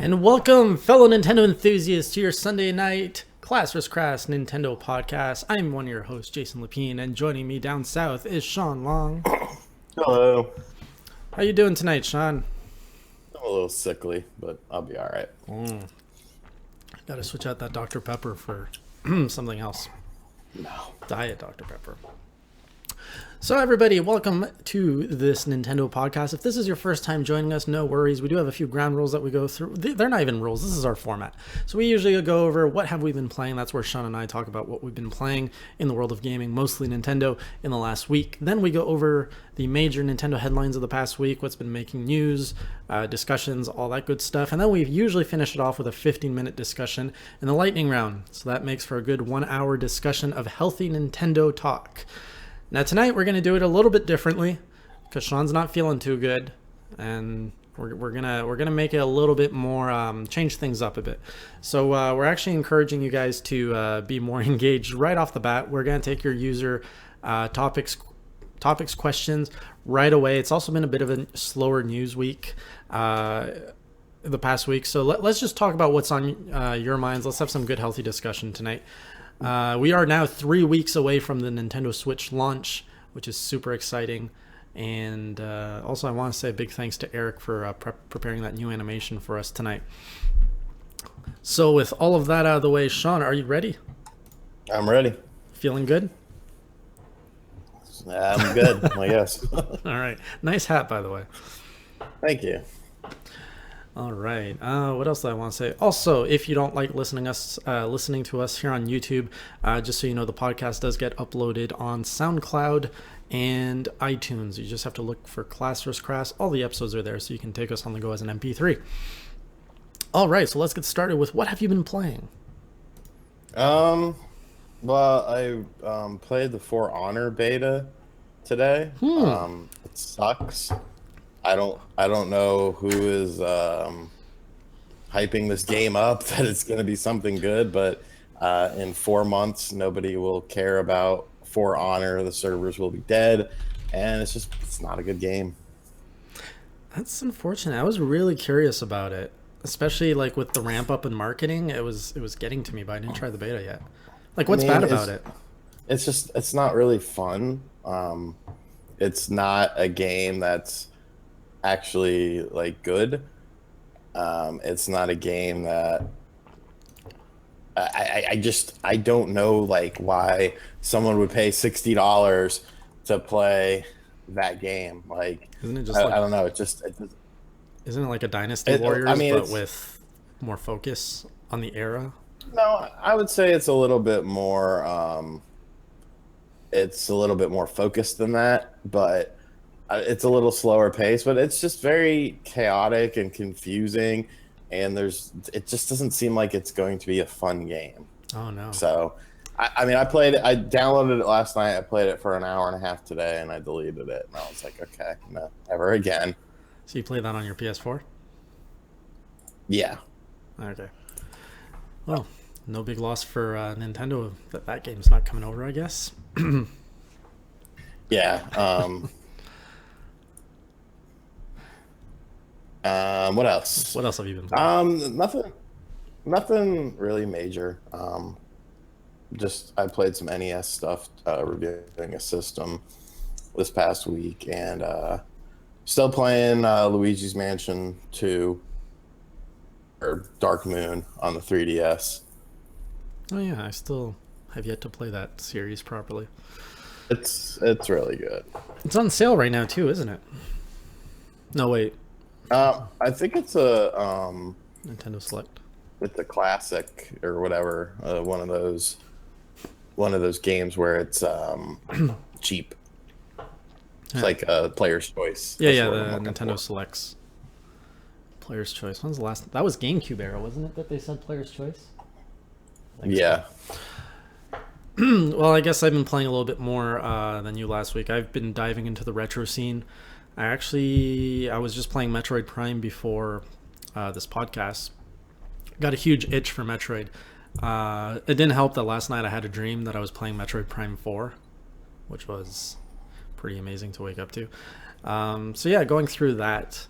And welcome, fellow Nintendo enthusiasts, to your Sunday night Class vs. Crass Nintendo podcast. I'm one of your hosts, Jason Lapine, and joining me down south is Sean Long. Hello. How you doing tonight, Sean? I'm a little sickly, but I'll be all right. Gotta switch out that Dr. Pepper for something else. No. Diet Dr. Pepper. So everybody, welcome to this Nintendo podcast. If this is your first time joining us, no worries. We do have a few ground rules that we go through. They're not even rules. This is our format. So we usually go over what have we been playing. That's where Sean and I talk about what we've been playing in the world of gaming, mostly Nintendo, in the last week. Then we go over the major Nintendo headlines of the past week, what's been making news, discussions, all that good stuff. And then we usually finish it off with a 15-minute discussion in the lightning round. So that makes for a good 1-hour discussion of healthy Nintendo talk. Now tonight we're gonna do it a little bit differently because Sean's not feeling too good, and we're gonna make it a little bit more change things up a bit. So we're actually encouraging you guys to be more engaged right off the bat. We're gonna take your user topics questions right away. It's also been a bit of a slower news week the past week, so let's just talk about what's on your minds. Let's have some good healthy discussion tonight. We are now 3 weeks away from the Nintendo Switch launch, which is super exciting. And also I want to say a big thanks to Eric for preparing that new animation for us tonight. So with all of that out of the way, Sean, are you ready? I'm ready. Feeling good? I'm good, I guess. All right. Nice hat, by the way. Thank you. All right. What else do I want to say? Also, if you don't like listening to us here on YouTube, just so you know, the podcast does get uploaded on SoundCloud and iTunes. You just have to look for Class vs. Crass. All the episodes are there, so you can take us on the go as an MP3. All right, so let's get started with what have you been playing? Well, I played the For Honor beta today. It sucks. I don't know who is hyping this game up that it's going to be something good, but in 4 months nobody will care about For Honor. The servers will be dead, and it's not a good game. That's unfortunate. I was really curious about it, especially like with the ramp up in marketing. It was getting to me, but I didn't try the beta yet. Like, what's bad about it? It's not really fun. It's not a game that's actually like good. It's not a game that I don't know like why someone would pay $60 to play that game. Like, isn't it just I don't know, isn't it like a Dynasty Warriors, but with more focus on the era? No, I would say it's a little bit more focused than that, but it's a little slower pace, but it's just very chaotic and confusing, and it just doesn't seem like it's going to be a fun game. Oh no. So I downloaded it last night. I played it for an hour and a half today, and I deleted it, and I was like, okay, no, never again. So you played that on your PS4? Yeah. Okay. Well, no big loss for Nintendo that game's not coming over, I guess. Yeah. What else? What else have you been playing? Nothing really major. Just I played some NES stuff, reviewing a system this past week, and still playing Luigi's Mansion 2 or Dark Moon on the 3DS. Oh yeah, I still have yet to play that series properly. It's really good. It's on sale right now too, isn't it? No, wait. I think it's a Nintendo Select. It's a classic or whatever. One of those games where it's cheap. It's like a player's choice. Yeah, the Nintendo Selects. Player's choice. When's the last? That was GameCube era, wasn't it? That they said player's choice. Yeah. So. Well, I guess I've been playing a little bit more than you last week. I've been diving into the retro scene. I was just playing Metroid Prime before this podcast. Got a huge itch for Metroid. It didn't help that last night I had a dream that I was playing Metroid Prime 4, which was pretty amazing to wake up to. So yeah, going through that.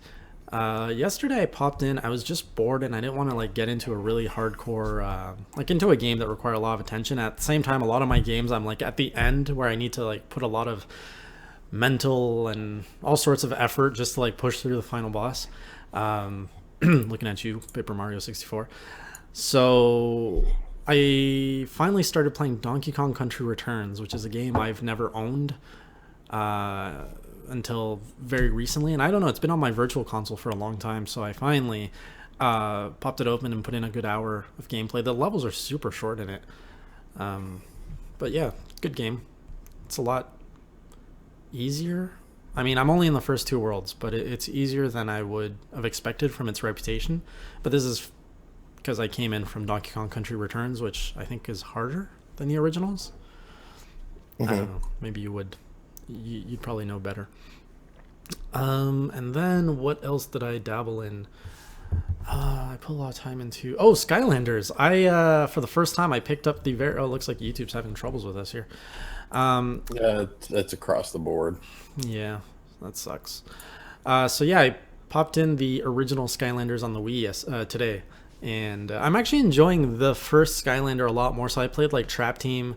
Yesterday I popped in. I was just bored and I didn't want to like get into a really hardcore, like into a game that required a lot of attention. At the same time, a lot of my games I'm like at the end where I need to like put a lot of mental and all sorts of effort just to like push through the final boss. Looking at you, Paper Mario 64. So I finally started playing Donkey Kong Country Returns, which is a game I've never owned until very recently. And I don't know, it's been on my virtual console for a long time. So I finally popped it open and put in a good hour of gameplay. The levels are super short in it. But yeah, good game. It's a lot easier. I mean, I'm only in the first two worlds, but it's easier than I would have expected from its reputation. But this is because I came in from Donkey Kong Country Returns, which I think is harder than the originals. I don't know. Maybe you would. You'd probably know better. And then what else did I dabble in? I put a lot of time into Skylanders. I for the first time I picked up the it looks like YouTube's having troubles with us here. Yeah, it's across the board. Yeah, that sucks. So yeah, I popped in the original Skylanders on the Wii today, and I'm actually enjoying the first Skylander a lot more. So I played like Trap Team,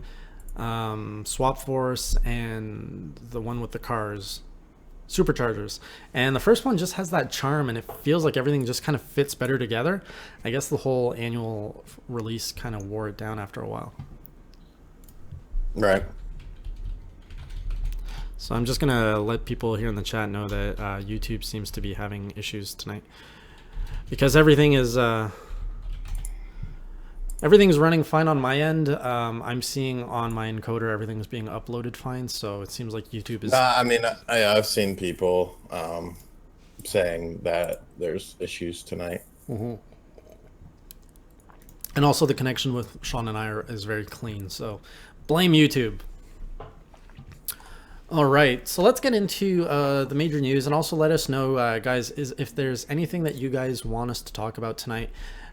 Swap Force, and the one with the cars, Superchargers. And the first one just has that charm, and it feels like everything just kind of fits better together. I guess the whole annual release kind of wore it down after a while. Right. So I'm just going to let people here in the chat know that YouTube seems to be having issues tonight. Because everything's running fine on my end. I'm seeing on my encoder everything's being uploaded fine, so it seems like YouTube is... I mean, I've seen people saying that there's issues tonight. Mm-hmm. And also the connection with Shawn and I is very clean, so blame YouTube. All right, so let's get into the major news, and also let us know, guys, if there's anything that you guys want us to talk about tonight.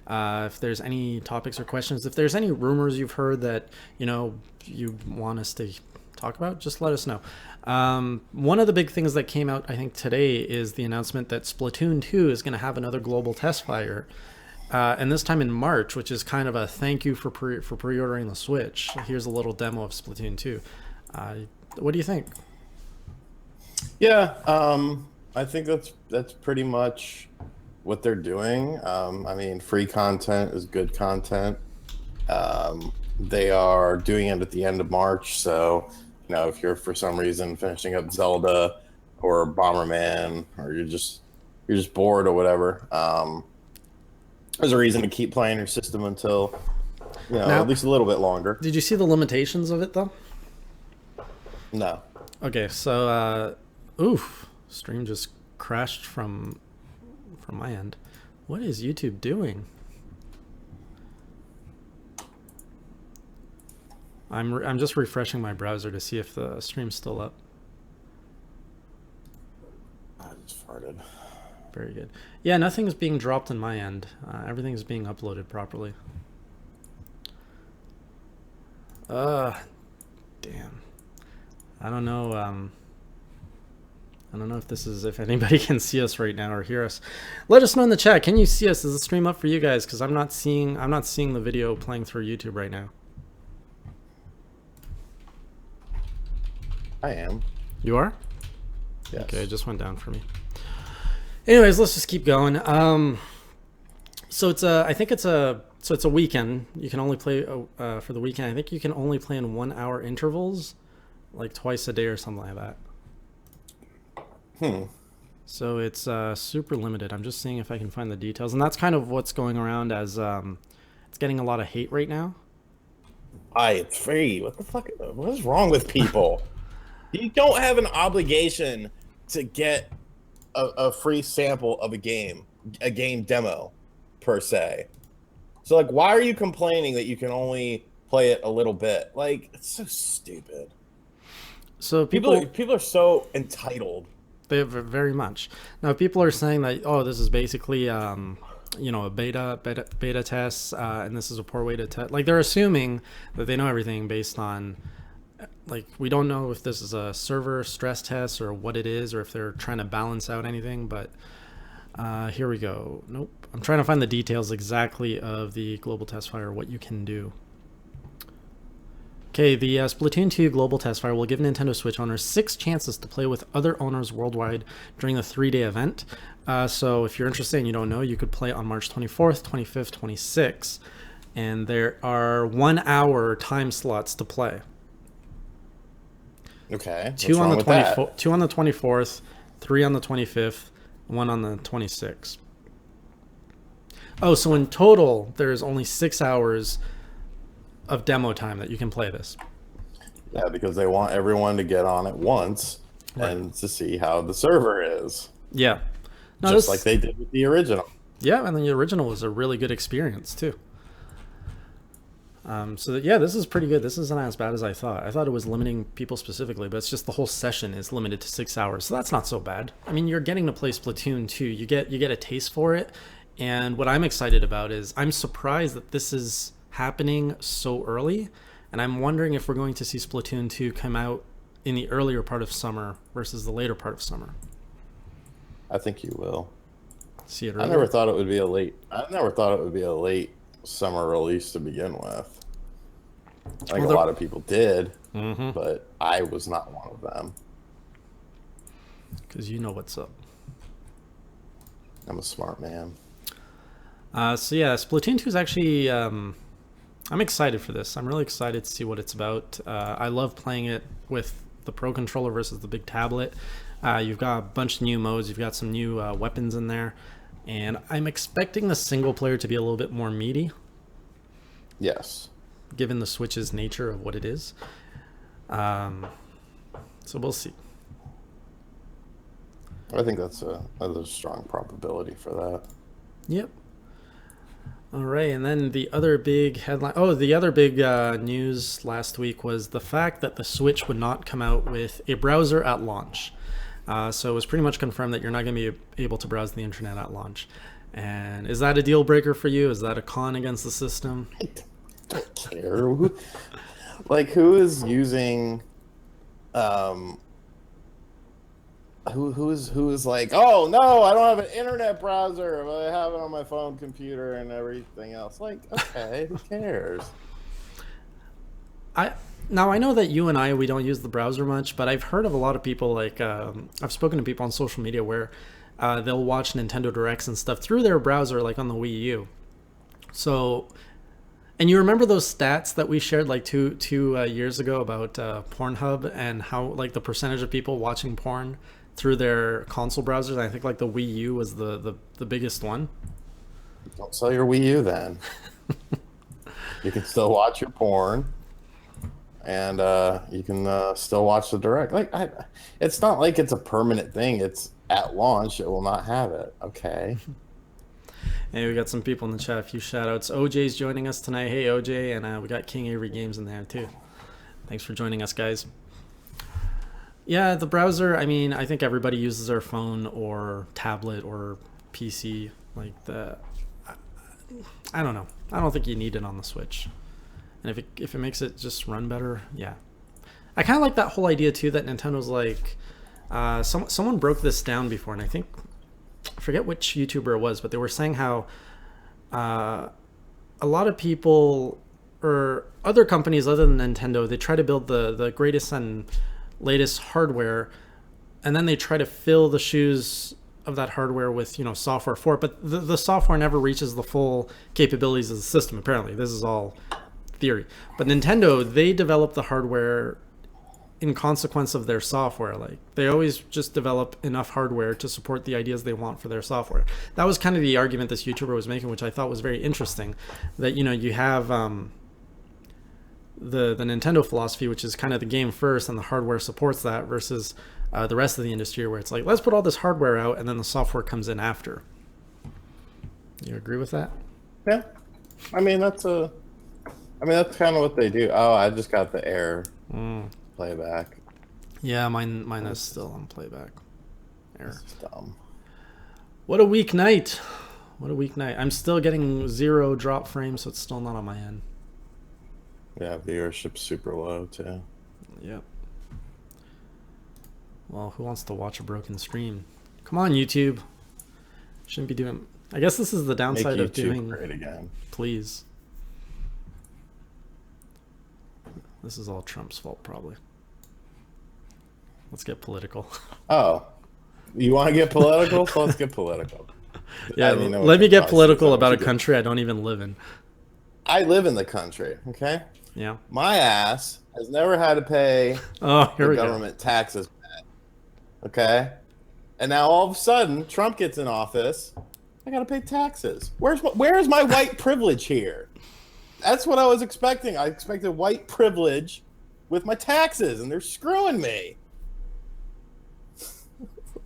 If there's any topics or questions, if there's any rumors you've heard that you want us to talk about, just let us know. One of the big things that came out, I think, today is the announcement that Splatoon 2 is going to have another global test fire, and this time in March, which is kind of a thank you for pre-ordering the Switch. Here's a little demo of Splatoon 2. What do you think? Yeah, I think that's pretty much what they're doing. I mean, free content is good content. They are doing it at the end of March, so if you're for some reason finishing up Zelda or Bomberman, or you're just bored or whatever, there's a reason to keep playing your system until now, at least a little bit longer. Did you see the limitations of it though? No. Okay, so stream just crashed from my end. What is YouTube doing? I'm just refreshing my browser to see if the stream's still up. I just farted. Very good. Yeah, nothing's being dropped on my end. Everything's being uploaded properly. Damn. I don't know. I don't know if anybody can see us right now or hear us. Let us know in the chat. Can you see us? Is the stream up for you guys? Because I'm not seeing the video playing through YouTube right now. I am. You are? Yes. Okay, it just went down for me. Anyways, let's just keep going. So it's a weekend. You can only play for the weekend. I think you can only play in 1 hour intervals, like twice a day or something like that. So it's super limited. I'm just seeing if I can find the details, and that's kind of what's going around as it's getting a lot of hate right now. It's free. What the fuck? What is wrong with people? You don't have an obligation to get a free sample of a game demo, per se. So, like, why are you complaining that you can only play it a little bit? Like, it's so stupid. So people are so entitled. They very much. Now, people are saying that, this is basically, a beta test, and this is a poor way to test. Like, they're assuming that they know everything based on, like, we don't know if this is a server stress test or what it is, or if they're trying to balance out anything. But Here we go. Nope. I'm trying to find the details exactly of the global test fire, what you can do. Okay, the Splatoon 2 global test fire will give Nintendo Switch owners 6 chances to play with other owners worldwide during the 3-day event. So if you're interested and you don't know, you could play on March 24th, 25th, 26th. And there are 1-hour time slots to play. Okay. Two on the 24th, 3 on the 25th, 1 on the 26th. Oh, so in total, there's only 6 hours of demo time that you can play this. Yeah, because they want everyone to get on at once and to see how the server is. Yeah. No, just like they did with the original. Yeah, and the original was a really good experience, too. This is pretty good. This isn't as bad as I thought. I thought it was limiting people specifically, but it's just the whole session is limited to 6 hours, so that's not so bad. I mean, you're getting to play Splatoon 2. You get a taste for it, and what I'm excited about is I'm surprised that this is happening so early, and I'm wondering if we're going to see Splatoon 2 come out in the earlier part of summer versus the later part of summer. I think you will. See it earlier? I never thought it would be a late summer release to begin with. I think a lot of people did, but I was not one of them. Because you know what's up. I'm a smart man. Splatoon 2 is actually... I'm excited for this. I'm really excited to see what it's about. I love playing it with the Pro Controller versus the big tablet. You've got a bunch of new modes. You've got some new weapons in there. And I'm expecting the single player to be a little bit more meaty. Yes. Given the Switch's nature of what it is. So we'll see. I think that's a strong probability for that. Yep. All right, and then the other big headline... news last week was the fact that the Switch would not come out with a browser at launch. So it was pretty much confirmed that you're not going to be able to browse the internet at launch. And is that a deal breaker for you? Is that a con against the system? I don't care. Who is using... Who is like, oh no, I don't have an internet browser, but I have it on my phone, computer, and everything else. Like, okay, who cares? I know that you and we don't use the browser much, but I've heard of a lot of people, like I've spoken to people on social media where they'll watch Nintendo Directs and stuff through their browser, like on the Wii U. So, and you remember those stats that we shared like two years ago about Pornhub and how like the percentage of people watching porn through their console browsers? I think like the Wii U was the biggest one. Don't sell your Wii U then. You can still watch your porn, and you can still watch the Direct. Like, it's not like it's a permanent thing. It's at launch, it will not have it. Okay. Hey, we got some people in the chat. A few shout outs. OJ's joining us tonight. Hey, OJ. And we got King Avery Games in there, too. Thanks for joining us, guys. Yeah, the browser, I mean, I think everybody uses their phone or tablet or PC. Like, I don't know. I don't think you need it on the Switch. And if it makes it just run better, yeah. I kind of like that whole idea, too, that Nintendo's like... someone broke this down before, and I forget which YouTuber it was, but they were saying how a lot of people or other companies other than Nintendo, they try to build the greatest and latest hardware, and then they try to fill the shoes of that hardware with software for it, but the software never reaches the full capabilities of the system. Apparently, this is all theory, but Nintendo, they develop the hardware in consequence of their software. Like, they always just develop enough hardware to support the ideas they want for their software. That was kind of the argument this YouTuber was making, which I thought was very interesting, that you have the Nintendo philosophy, which is kind of the game first and the hardware supports that, versus the rest of the industry where it's like, let's put all this hardware out and then the software comes in after. You agree with that? Yeah. I mean, that's kind of what they do. Oh, I just got the error playback. Yeah, mine is still on playback. Error. This is dumb. What a weak night. What a weak night. I'm still getting 0 drop frames, so it's still not on my end. Yeah, viewership's super low too. Yep. Well, who wants to watch a broken stream? Come on, YouTube. Shouldn't be doing. I guess this is the Make downside of YouTube doing. great again. Please. This is all Trump's fault, probably. Let's get political. Oh, you want to get political? So let's get political. Yeah, let me get political about a country I don't even live in. I live in the country, okay? Yeah. My ass has never had to pay the government taxes back, okay? And now all of a sudden, Trump gets in office. I got to pay taxes. Where's my white privilege here? That's what I was expecting. I expected white privilege with my taxes, and they're screwing me.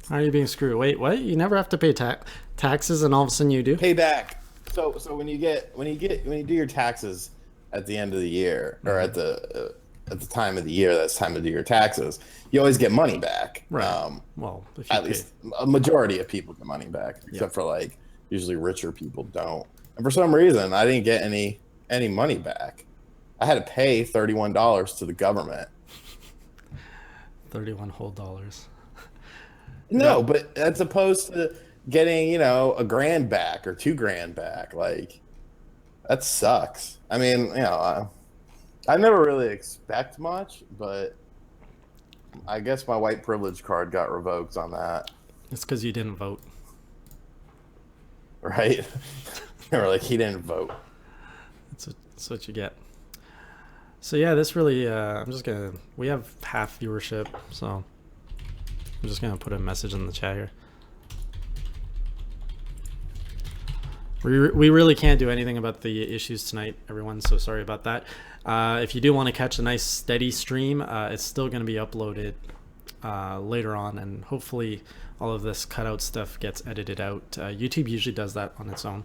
How are you being screwed? Wait, what? You never have to pay taxes, and all of a sudden you do? Pay back. So when you do your taxes at the end of the year, or at the time of the year, that's time to do your taxes. You always get money back. Right. Well, at least a majority of people get money back, except for like usually richer people don't. And for some reason, I didn't get any money back. I had to pay $31 to the government. 31 whole dollars. No, but as opposed to getting, $1,000 back or $2,000 back, like that sucks. I mean, I never really expect much, but I guess my white privilege card got revoked on that. It's because you didn't vote. Right? Or like he didn't vote. That's what you get. So yeah, this really, we have half viewership, so I'm just going to put a message in the chat here. We really can't do anything about the issues tonight, everyone, so sorry about that. If you do want to catch a nice steady stream, it's still going to be uploaded later on, and hopefully all of this cutout stuff gets edited out. YouTube usually does that on its own.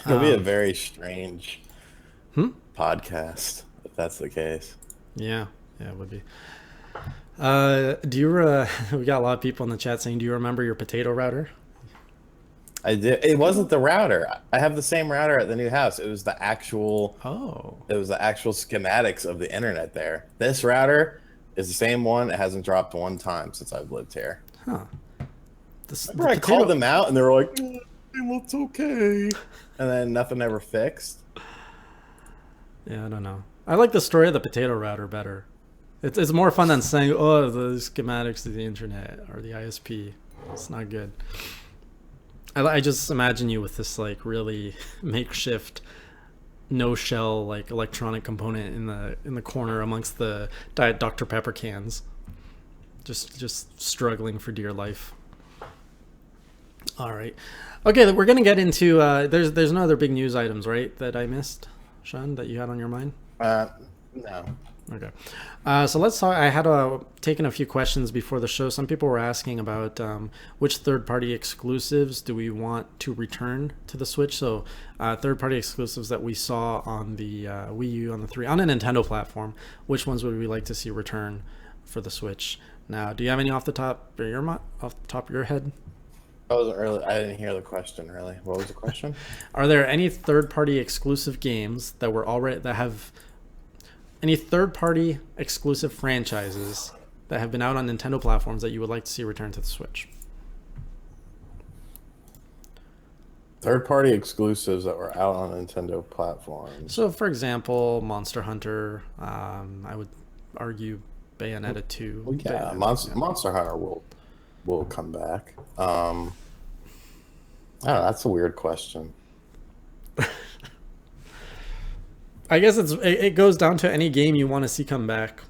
It'll be a very strange podcast if that's the case. Yeah, it would be. We got a lot of people in the chat saying, do you remember your potato router? I did. It wasn't the router. I have the same router at the new house. It was the actual. Oh. It was the actual schematics of the internet there. This router is the same one. It hasn't dropped one time since I've lived here. Huh. Remember I called them out and they were like, "It looks okay," and then nothing ever fixed. Yeah, I don't know. I like the story of the potato router better. It's more fun than saying, "Oh, the schematics of the internet or the ISP." It's not good. I just imagine you with this like really makeshift, no shell like electronic component in the corner amongst the Diet Dr. Pepper cans, just struggling for dear life. All right, okay, we're gonna get into there's no other big news items, right, that I missed, Shawn, that you had on your mind? No. Okay. So let's talk. I had taken a few questions before the show. Some people were asking about which third-party exclusives do we want to return to the Switch. So third-party exclusives that we saw on the Wii U, on the 3, on a Nintendo platform, which ones would we like to see return for the Switch? Now, do you have any off the top of your head? I didn't hear the question really. What was the question? Are there any third-party exclusive games that have any third-party exclusive franchises that have been out on Nintendo platforms that you would like to see return to the Switch? Third-party exclusives that were out on Nintendo platforms. So, for example, Monster Hunter. I would argue Bayonetta 2. Well, yeah, Monster Hunter will come back. I don't know, that's a weird question. I guess it goes down to any game you want to see come back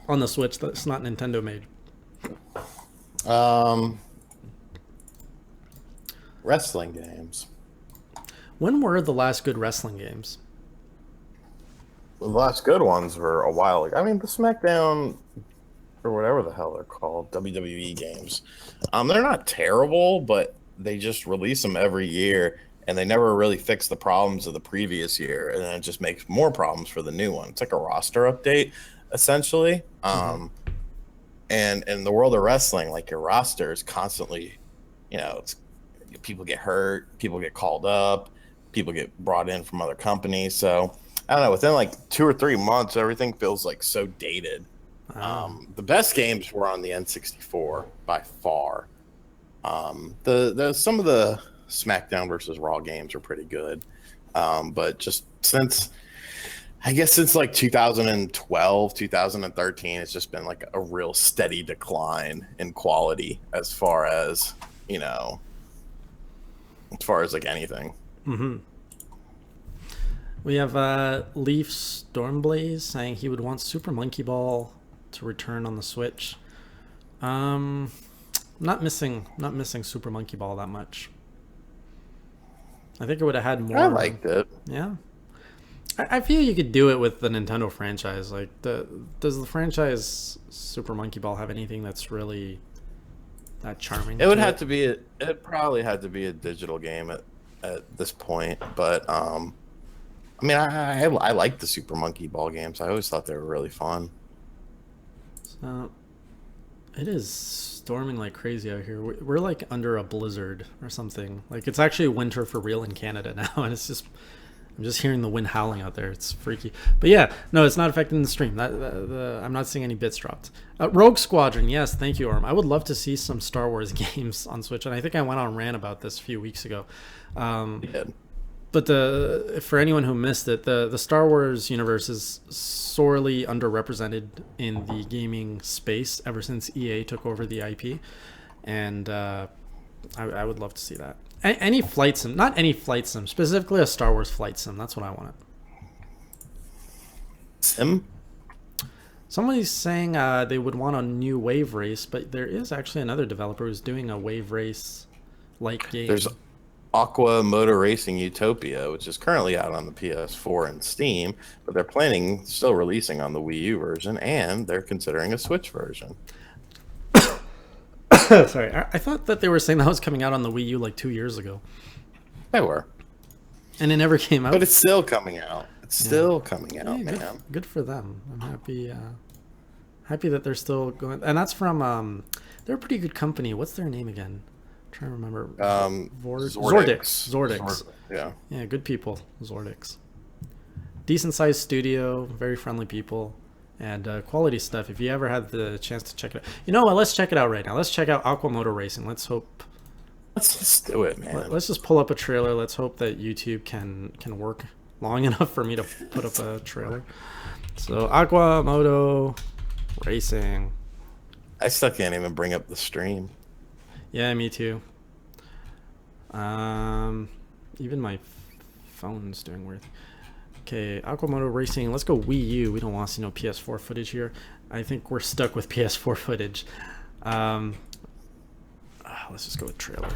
on the Switch that's not Nintendo made. Wrestling games. When were the last good wrestling games? The last good ones were a while ago. I mean, the SmackDown or whatever the hell they're called, WWE games. They're not terrible, but they just release them every year. And they never really fix the problems of the previous year, and then it just makes more problems for the new one. It's like a roster update, essentially. And in the world of wrestling, like your roster is constantly, people get hurt, people get called up, people get brought in from other companies. So I don't know. Within like 2 or 3 months, everything feels like so dated. The best games were on the N64 by far. The some of the SmackDown versus Raw games are pretty good, but just since like 2012, 2013, it's just been like a real steady decline in quality as far as like anything. Mm-hmm. We have Leaf Stormblaze saying he would want Super Monkey Ball to return on the Switch. Not missing Super Monkey Ball that much. I think it would have had more. I liked it. Yeah. I feel you could do it with the Nintendo franchise. Like, does the franchise Super Monkey Ball have anything that's really that charming? It would have to be it probably had to be a digital game at this point, but I mean, I like the Super Monkey Ball games. I always thought they were really fun. So, it is storming like crazy out here. We're like under a blizzard or something. Like, it's actually winter for real in Canada now, and I'm just hearing the wind howling out there. It's freaky. But yeah, no, it's not affecting the stream. I'm not seeing any bits dropped. Rogue Squadron, yes, thank you, Orm. I would love to see some Star Wars games on Switch, and I think I went on rant about this a few weeks ago. But for anyone who missed it, the Star Wars universe is sorely underrepresented in the gaming space ever since EA took over the IP, and I would love to see that. Any flight sim, not any flight sim, specifically a Star Wars flight sim. That's what I wanted. Sim? Somebody's saying they would want a new Wave Race, but there is actually another developer who's doing a Wave Race-like game. There's Aqua Motor Racing Utopia, which is currently out on the PS4 and Steam, but they're still releasing on the Wii U version, and they're considering a Switch version. Sorry, I thought that they were saying that was coming out on the Wii U like 2 years ago. They were. And it never came out. But it's still coming out. It's still coming out, man. Good for them. I'm happy that they're still going. And that's from, they're a pretty good company. What's their name again? I'm trying to remember. Zordix. Yeah. Yeah, good people. Zordix. Decent sized studio, very friendly people. And quality stuff. If you ever had the chance to check it out, you know what? Let's check it out right now. Let's check out Aqua Motor Racing. Let's just do it, man. Let's just pull up a trailer. Let's hope that YouTube can work long enough for me to put up a trailer. So Aqua Moto Racing. I still can't even bring up the stream. Yeah, me too. Even my phone's doing weird. Okay, Aquamoto Racing. Let's go Wii U. We don't want to see no PS4 footage here. I think we're stuck with PS4 footage. Let's just go with trailer.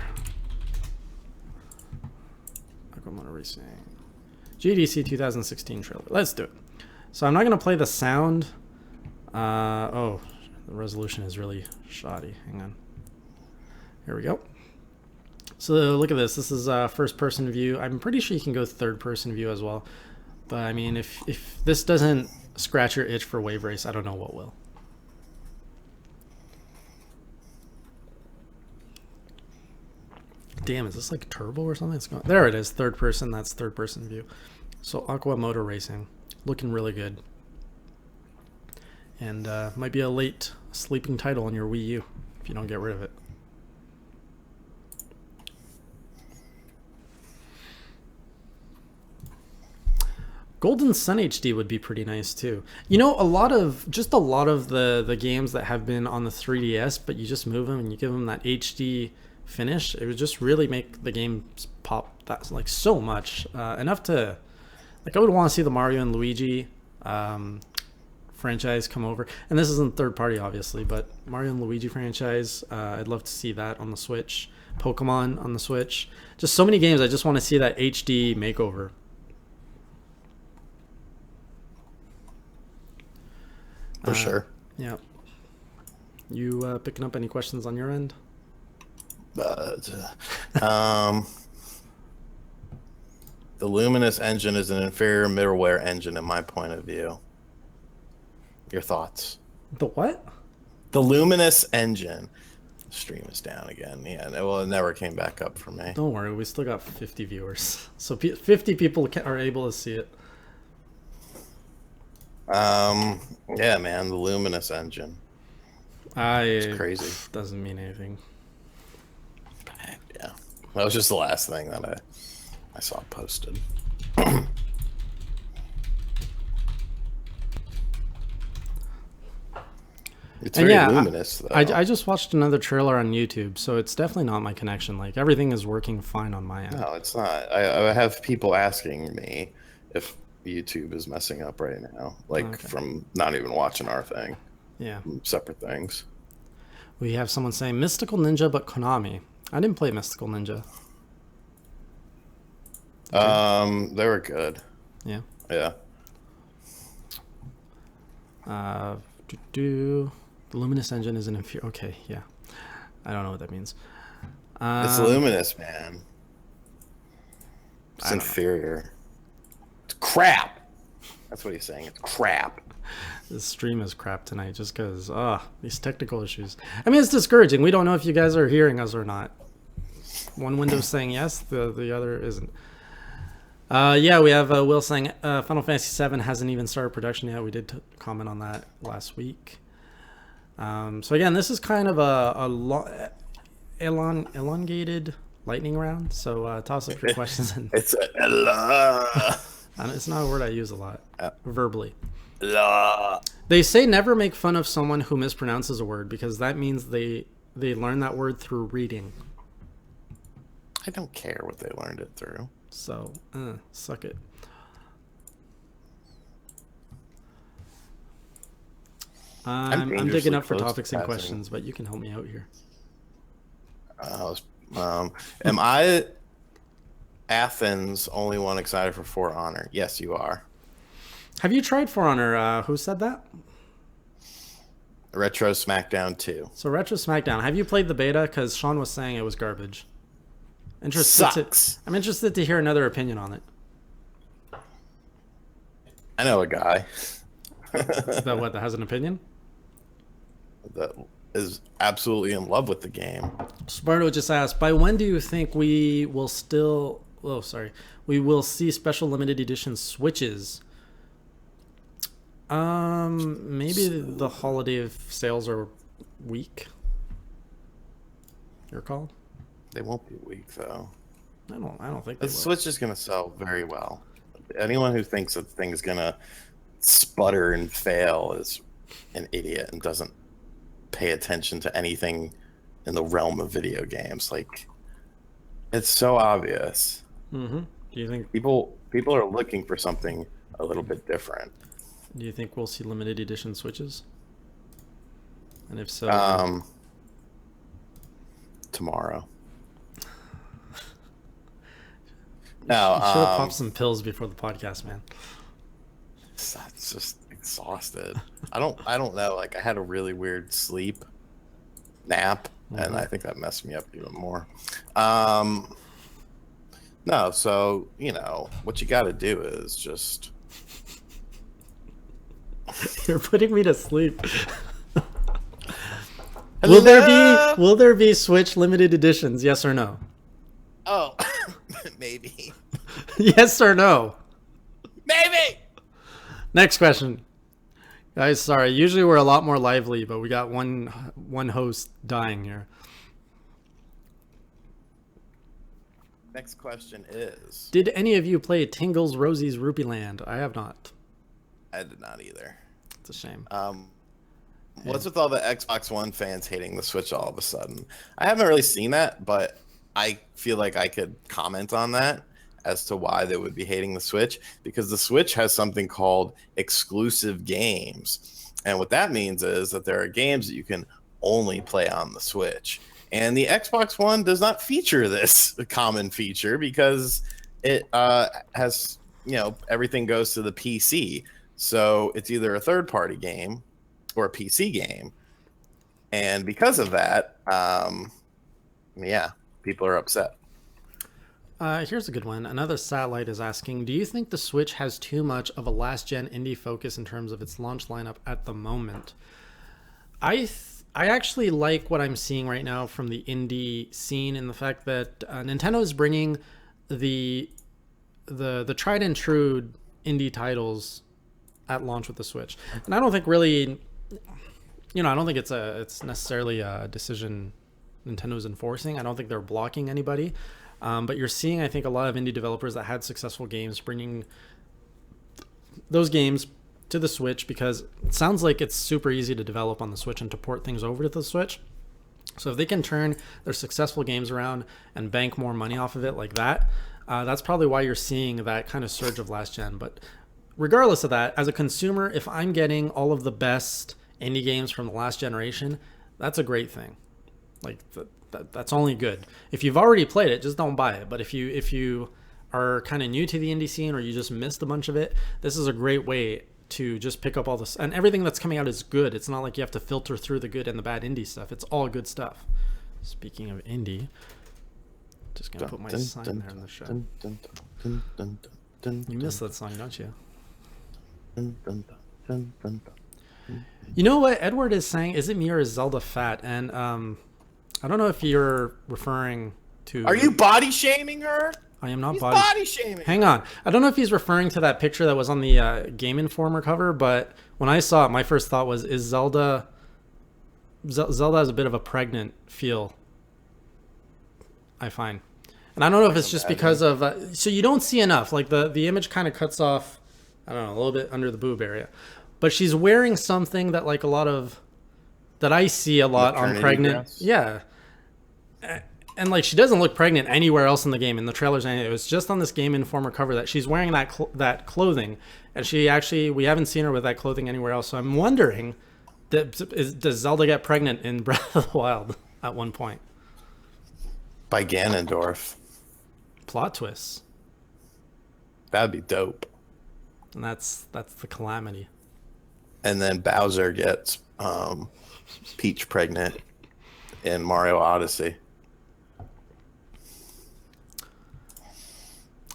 Aquamoto Racing. GDC 2016 trailer. Let's do it. So I'm not going to play the sound. The resolution is really shoddy. Hang on. Here we go. So look at this. This is first person view. I'm pretty sure you can go third person view as well. But I mean, if this doesn't scratch your itch for Wave Race, I don't know what will. Damn, is this like turbo or something? There it is, third person. That's third person view. So Aqua Motor Racing, looking really good. And might be a late sleeping title on your Wii U if you don't get rid of it. Golden Sun HD would be pretty nice too. You know, a lot of the games that have been on the 3DS, but you just move them and you give them that HD finish, it would just really make the games pop that like so much. Enough to, like, I would want to see the Mario and Luigi franchise come over. And this isn't third party, obviously, but Mario and Luigi franchise, I'd love to see that on the Switch. Pokemon on the Switch. Just so many games, I just want to see that HD makeover. For sure. Yeah. You picking up any questions on your end? The Luminous engine is an inferior middleware engine in my point of view. Your thoughts? The what? The Luminous engine. The stream is down again. Yeah, it never came back up for me. Don't worry, we still got 50 viewers. So 50 people are able to see it. Yeah, man, the Luminous engine. It's crazy. Doesn't mean anything. That was just the last thing that I saw posted. It's very luminous, though. I just watched another trailer on YouTube, so it's definitely not my connection. Like, everything is working fine on my end. No, it's not. I have people asking me if YouTube is messing up right now, like from not even watching our thing. Yeah. Separate things. We have someone saying Mystical Ninja, but Konami. I didn't play Mystical Ninja. They were good. Yeah. Yeah. The Luminous engine is an inferior. Okay, yeah. I don't know what that means. It's luminous, man. It's inferior. It's crap. That's what he's saying. It's crap. This stream is crap tonight just because, these technical issues. I mean, it's discouraging. We don't know if you guys are hearing us or not. One window's saying yes, the other isn't. Yeah, we have Will saying Final Fantasy VII hasn't even started production yet. We did comment on that last week. So again, this is kind of a elongated lightning round. So toss up your questions. And it's it's not a word I use a lot verbally. La. They say never make fun of someone who mispronounces a word because that means they learn that word through reading. I don't care what they learned it through. So, suck it. I'm digging up for topics and questions, but you can help me out here. Am I Athens only one excited for For Honor? Yes, you are. Have you tried For Honor? Who said that? Retro SmackDown 2. So Retro SmackDown. Have you played the beta? Because Shawn was saying it was garbage. I'm interested to hear another opinion on it. I know a guy. That has an opinion? That is absolutely in love with the game. Sparto just asked, by when do you think we will see special limited edition Switches? Maybe the holiday sales are weak. Your call? They won't be weak though. I don't think the Switch is gonna sell very well. Anyone who thinks that thing's gonna sputter and fail is an idiot and doesn't pay attention to anything in the realm of video games. Like, it's so obvious. Mm-hmm. Do you think people are looking for something a little bit different? Do you think we'll see limited edition Switches? And if so, tomorrow. No, you should have popped some pills before the podcast, man. That's just exhausted. I don't know. Like, I had a really weird sleep nap, and I think that messed me up even more. No, so what you got to do is just. You're putting me to sleep. Will there be Switch limited editions? Yes or no? Oh, maybe. Yes or no? Maybe. Next question. Guys, sorry. Usually we're a lot more lively, but we got one host dying here. Next question is... Did any of you play Tingle's Rosie's Rupee Land? I have not. I did not either. It's a shame. What's with all the Xbox One fans hating the Switch all of a sudden? I haven't really seen that, but I feel like I could comment on that as to why they would be hating the Switch, because the Switch has something called exclusive games. And what that means is that there are games that you can only play on the Switch. And the Xbox One does not feature this common feature because it has, everything goes to the PC. So it's either a third-party game or a PC game. And because of that, people are upset. Here's a good one. Another satellite is asking, do you think the Switch has too much of a last-gen indie focus in terms of its launch lineup at the moment? I actually like what I'm seeing right now from the indie scene, in the fact that Nintendo is bringing the tried and true indie titles at launch with the Switch. And I don't think really, I don't think it's necessarily a decision Nintendo's enforcing. I don't think they're blocking anybody. But you're seeing, I think, a lot of indie developers that had successful games bringing those games to the Switch, because it sounds like it's super easy to develop on the Switch and to port things over to the Switch. So if they can turn their successful games around and bank more money off of it like that, that's probably why you're seeing that kind of surge of last gen. But regardless of that, as a consumer, if I'm getting all of the best indie games from the last generation, that's a great thing. Like that's only good. If you've already played it, just don't buy it. But if you are kind of new to the indie scene, or you just missed a bunch of it, this is a great way to just pick up all this. And everything that's coming out is good. It's not like you have to filter through the good and the bad indie stuff. It's all good stuff. Speaking of indie, just gonna put my sign there in the show. You miss that song, don't you? You know what Edward is saying? Is it me or is Zelda fat? And I don't know if you're referring to... Are you body shaming her? I am not He's body shaming. Hang on. I don't know if he's referring to that picture that was on the Game Informer cover, but when I saw it, my first thought was, is Zelda has a bit of a pregnant feel, I find. And I don't know if it's just because of... so you don't see enough. Like the image kind of cuts off, I don't know, a little bit under the boob area. But she's wearing something that like a lot of... that I see a lot on pregnant... Dress. Yeah. And like she doesn't look pregnant anywhere else in the game, in the trailers. And it was just on this Game Informer cover that she's wearing that clothing, and we haven't seen her with that clothing anywhere else. So I'm wondering, does Zelda get pregnant in Breath of the Wild at one point? By Ganondorf. Plot twists. That'd be dope. And that's the calamity. And then Bowser gets Peach pregnant in Mario Odyssey.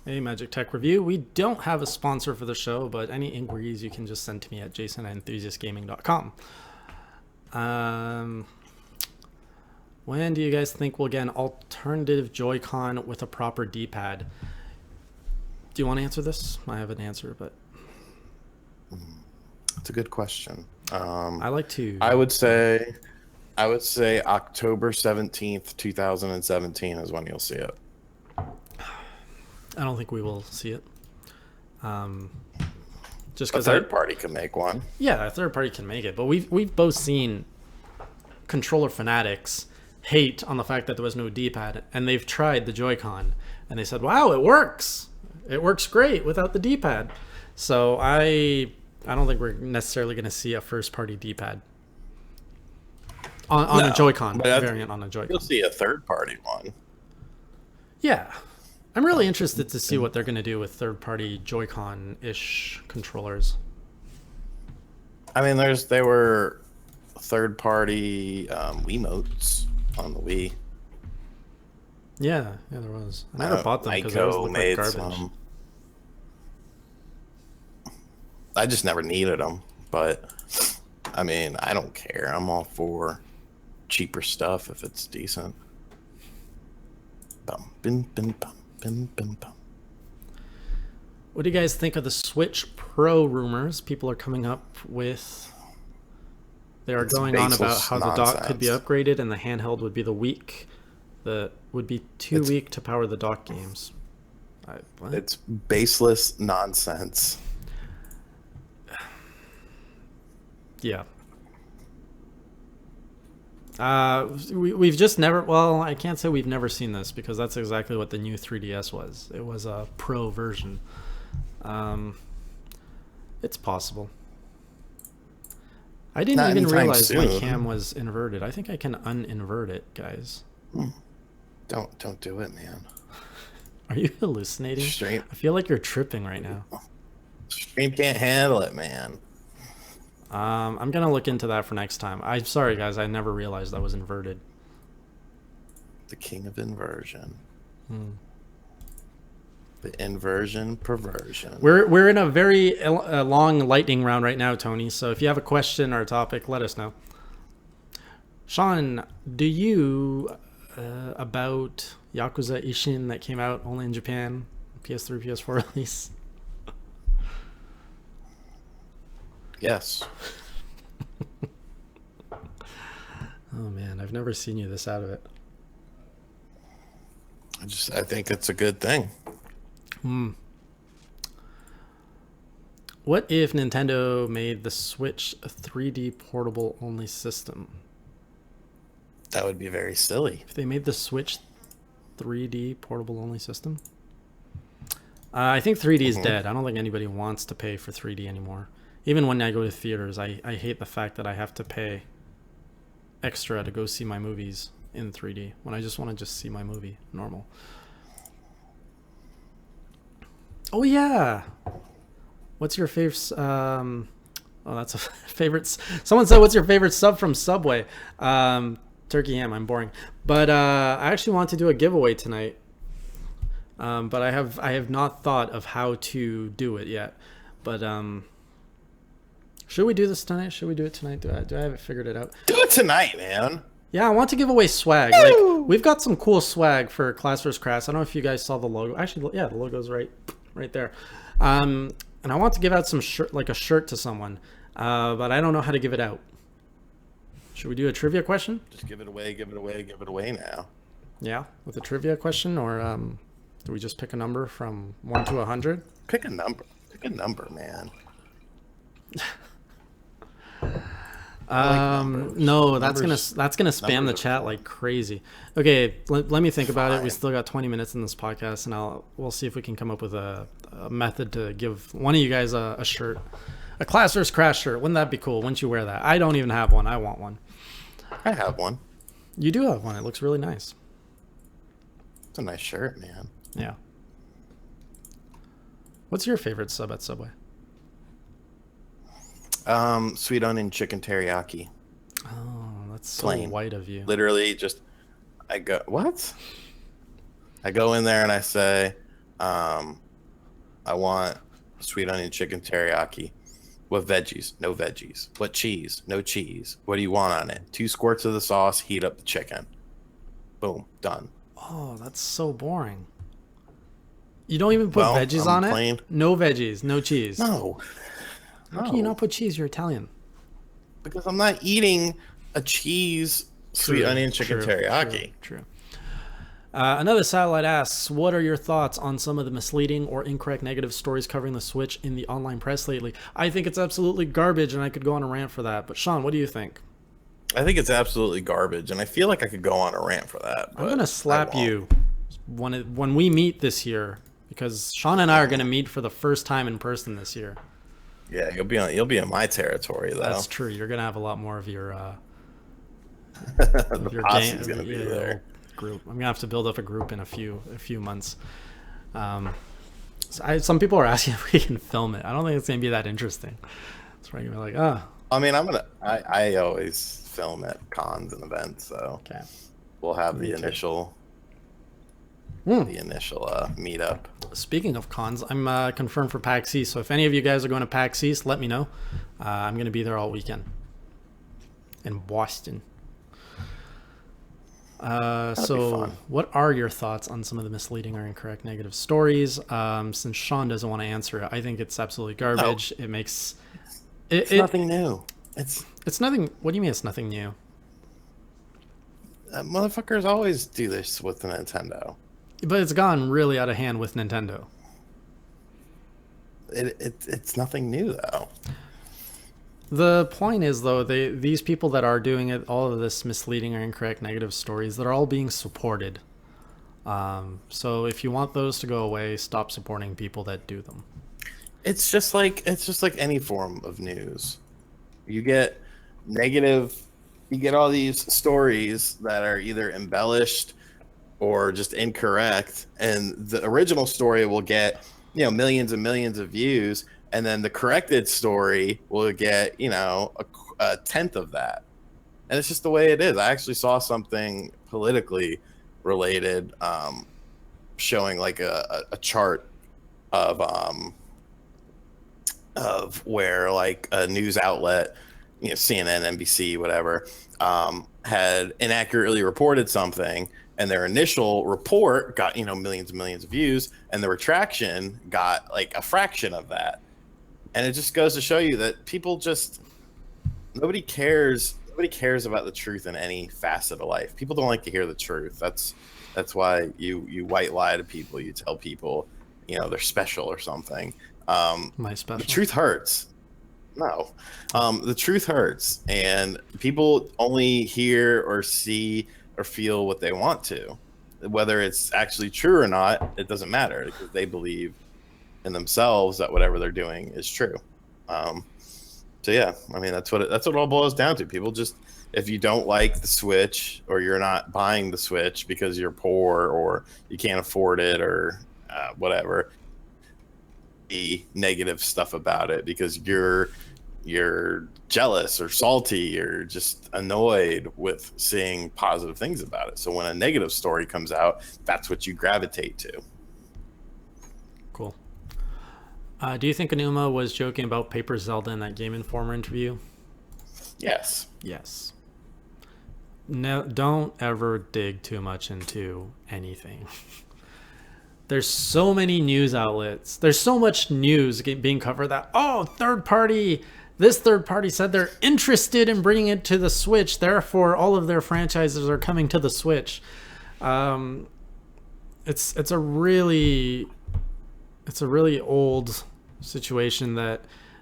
Hey, Magic Tech Review. We don't have a sponsor for the show, but any inquiries you can just send to me at jason@enthusiastgaming.com. When do you guys think we'll get an alternative Joy-Con with a proper D-pad? Do you want to answer this? I have an answer, but... It's a good question. I like to... I would say October 17th, 2017 is when you'll see it. I don't think we will see it. Just because a third party can make one. Yeah, a third party can make it. But we've both seen controller fanatics hate on the fact that there was no D-pad, and they've tried the Joy-Con, and they said, "Wow, it works! It works great without the D-pad." So I don't think we're necessarily going to see a first-party D-pad on a Joy-Con variant on a Joy-Con. You'll see a third-party one. Yeah. I'm really interested to see what they're going to do with third-party Joy-Con-ish controllers. I mean, they were third-party Wiimotes on the Wii. Yeah, there was. I never bought them because they looked like garbage. Some. I just never needed them, but I mean, I don't care. I'm all for cheaper stuff if it's decent. Bum, bim, bim, bum. What do you guys think of the Switch Pro rumors people are coming up with? They are going on about how the dock could be upgraded and the handheld would be would be too weak to power the dock games. It's baseless nonsense. Yeah. We've just never, well, I can't say we've never seen this because that's exactly what the new 3DS was. It was a pro version. It's possible. I didn't even realize my cam was inverted. I think I can uninvert it, guys. Don't do it, man. Are you hallucinating? Stream. I feel like you're tripping right now. Stream can't handle it, man. I'm gonna look into that for next time. I'm sorry, guys. I never realized that was inverted. The king of inversion. The inversion perversion. We're in a very long lightning round right now, Tony. So if you have a question or a topic, let us know. Shawn, do you about Yakuza Ishin that came out only in Japan, PS3, PS4 release? Yes. Oh man, I've never seen you this out of it. I think it's a good thing. What if Nintendo made the Switch a 3D portable only system? That would be very silly. If they made the Switch 3D portable only system? I think 3D is dead. I don't think anybody wants to pay for 3D anymore. Even when I go to theaters, I hate the fact that I have to pay extra to go see my movies in 3D when I just want to just see my movie normal. Oh yeah. What's your favorite? Oh, that's a favorite. Someone said, "What's your favorite sub from Subway?" Turkey ham. I'm boring, but I actually want to do a giveaway tonight. But I have not thought of how to do it yet. But should we do this tonight? Should we do it tonight? Do I have it figured it out? Do it tonight, man. Yeah, I want to give away swag. Like, we've got some cool swag for Class vs. Crass. I don't know if you guys saw the logo. Actually, yeah, the logo's right there. And I want to give out some shirt, like a shirt to someone, but I don't know how to give it out. Should we do a trivia question? Just give it away, give it away, give it away now. Yeah, with a trivia question, or do we just pick a number from 1 to 100? Pick a number. Pick a number, man. No, that's gonna spam the chat like crazy. Okay, let me think about it. We still got 20 minutes in this podcast, and we'll see if we can come up with a method to give one of you guys a shirt, a Class vs. Crash shirt. Wouldn't that be cool? Wouldn't you wear that? I don't even have one. I want one. I have one. You do have one. It looks really nice. It's a nice shirt, man. Yeah. What's your favorite sub at Subway? Sweet onion chicken teriyaki. Oh, that's so Plain. white of you. Literally, just I go in there and I say, I want sweet onion chicken teriyaki. What veggies? No veggies. What cheese? No cheese. What do you want on it? 2 squirts of the sauce. Heat up the chicken. Boom. Done. Oh, that's so boring. You don't even put veggies on plain. it? No veggies, no cheese. No. How can you not put cheese? You're Italian. Because I'm not eating a cheese sweet onion chicken teriyaki. True. Another satellite asks, what are your thoughts on some of the misleading or incorrect negative stories covering the Switch in the online press lately? I think it's absolutely garbage, and I could go on a rant for that. But Sean, what do you think? I think it's absolutely garbage, and I feel like I could go on a rant for that. I'm going to slap you when we meet this year, because Sean and I are going to meet for the first time in person this year. Yeah, you'll be in my territory though. That's true. You're gonna have a lot more of your the posse's gonna be there. Group. I'm gonna have to build up a group in a few months. Some people are asking if we can film it. I don't think it's gonna be that interesting. It's probably gonna be like, I mean, I always film at cons and events, so okay. We'll have the initial meetup. Speaking of cons, I'm confirmed for PAX East. So if any of you guys are going to PAX East, let me know. I'm going to be there all weekend in Boston. So what are your thoughts on some of the misleading or incorrect negative stories? Since Sean doesn't want to answer it, I think it's absolutely garbage. No. It makes it's nothing new. It's nothing. What do you mean it's nothing new? Motherfuckers always do this with the Nintendo. But it's gone really out of hand with Nintendo. It's nothing new though. The point is, though, these people that are doing it, all of this misleading or incorrect negative stories, they're all being supported. So if you want those to go away, stop supporting people that do them. It's just like any form of news. You get negative. You get all these stories that are either embellished or just incorrect, and the original story will get millions and millions of views, and then the corrected story will get a tenth of that. And it's just the way it is. I actually saw something politically related showing like a chart of where like a news outlet, CNN, NBC, whatever, had inaccurately reported something, and their initial report got millions and millions of views, and the retraction got like a fraction of that. And it just goes to show you that people nobody cares nobody cares about the truth in any facet of life. People don't like to hear the truth. That's why you white lie to people. You tell people, they're special or something. My special. The truth hurts. No, the truth hurts, and people only hear or see or feel what they want to. Whether it's actually true or not, it doesn't matter, because they believe in themselves that whatever they're doing is true. So yeah, I mean, that's what it all boils down to. People just, if you don't like the Switch, or you're not buying the Switch because you're poor or you can't afford it, or whatever, the negative stuff about it because you're jealous or salty or just annoyed with seeing positive things about it. So when a negative story comes out, that's what you gravitate to. Cool. Do you think Enuma was joking about Paper Zelda in that Game Informer interview? Yes. Yes. No, don't ever dig too much into anything. There's so many news outlets. There's so much news being covered that, this third party said they're interested in bringing it to the Switch. Therefore, all of their franchises are coming to the Switch. It's a really old situation that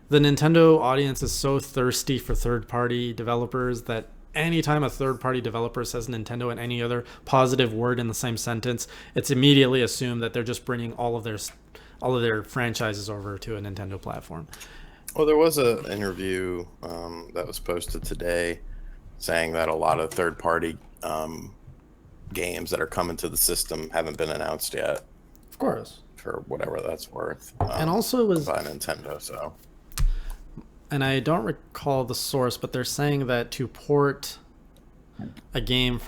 the Nintendo audience is so thirsty for third-party developers that anytime a third-party developer says Nintendo and any other positive word in the same sentence, it's immediately assumed that they're just bringing all of their franchises over to a Nintendo platform. Well, there was an interview that was posted today saying that a lot of third-party games that are coming to the system haven't been announced yet. Of course. For whatever that's worth. And also it was by Nintendo, so. And I don't recall the source, but they're saying that to port a game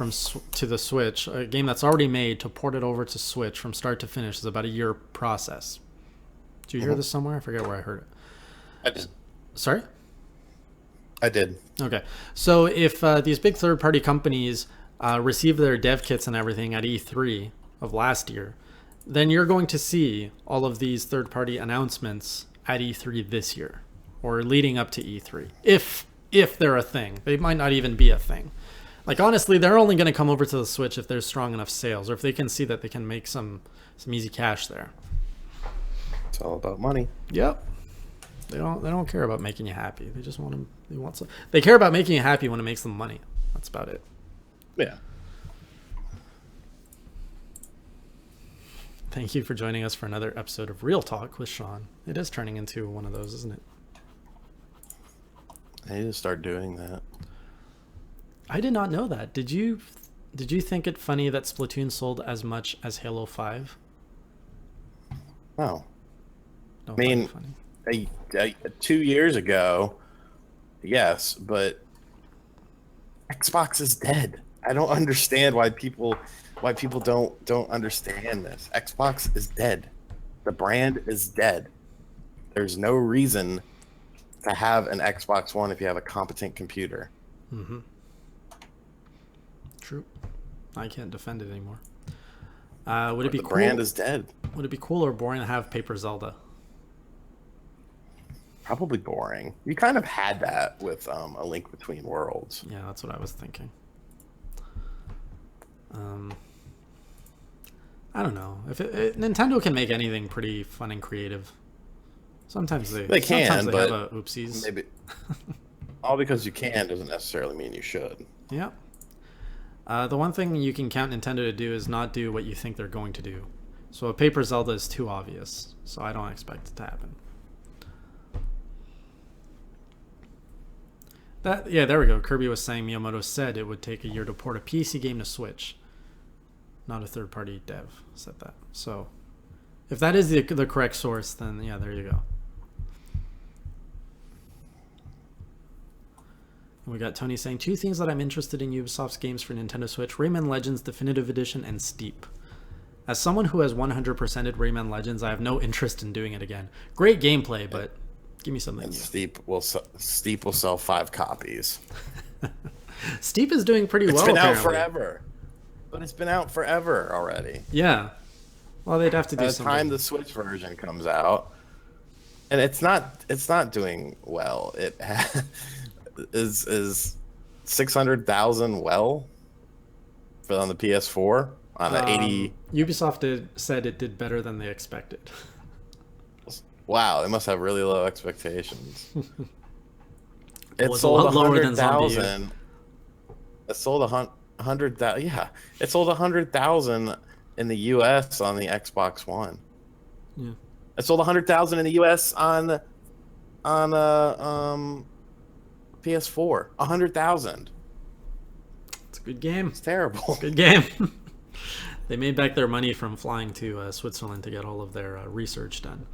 to the Switch, a game that's already made, to port it over to Switch from start to finish is about a year process. Did you hear this somewhere? I forget where I heard it. I did. Sorry? I did. Okay. So if these big third-party companies receive their dev kits and everything at E3 of last year, then you're going to see all of these third-party announcements at E3 this year, or leading up to E3, if they're a thing. They might not even be a thing. Like, honestly, they're only going to come over to the Switch if there's strong enough sales, or if they can see that they can make some easy cash there. It's all about money. Yep. They don't care about making you happy. They just they care about making you happy when it makes them money. That's about it. Yeah. Thank you for joining us for another episode of Real Talk with Shawn. It is turning into one of those, isn't it? I need to start doing that. I did not know that. Did you think it funny that Splatoon sold as much as Halo 5? No. No, I mean, funny. 2 years ago, yes, but Xbox is dead. I don't understand why people don't understand this. Xbox is dead. The brand is dead. There's no reason to have an Xbox One if you have a competent computer. Mm-hmm. True. I can't defend it anymore. Would it be the cool? Brand is dead. Would it be cool or boring to have Paper Zelda? Probably boring. You kind of had that with A Link Between Worlds. Yeah, that's what I was thinking. I don't know. If Nintendo can make anything pretty fun and creative. Sometimes they can, but have oopsies. Maybe all because you can doesn't necessarily mean you should. Yeah. The one thing you can count Nintendo to do is not do what you think they're going to do. So a Paper Zelda is too obvious. So I don't expect it to happen. There we go. Kirby was saying Miyamoto said it would take a year to port a PC game to Switch. Not a third-party dev said that. So if that is the correct source, then yeah, there you go. And we got Tony saying, 2 things that I'm interested in Ubisoft's games for Nintendo Switch: Rayman Legends Definitive Edition and Steep. As someone who has 100%ed Rayman Legends, I have no interest in doing it again. Great gameplay, but give me something And new. Steep will sell 5 copies. Steep is doing pretty well. It's been apparently. out forever. But it's been out forever already. Yeah. Well, they'd have to do By the something. time the Switch version comes out, and it's not doing well. It is 600,000 well on the PS4 on the 80. Ubisoft said it did better than they expected. Wow, they must have really low expectations. It Well, sold a lot lower than 100,000. It sold 100,000. Yeah, it sold 100,000 in the U.S. on the Xbox One. Yeah. It sold 100,000 in the U.S. on PS4. 100,000. It's a good game. It's terrible. Good game. They made back their money from flying to Switzerland to get all of their research done.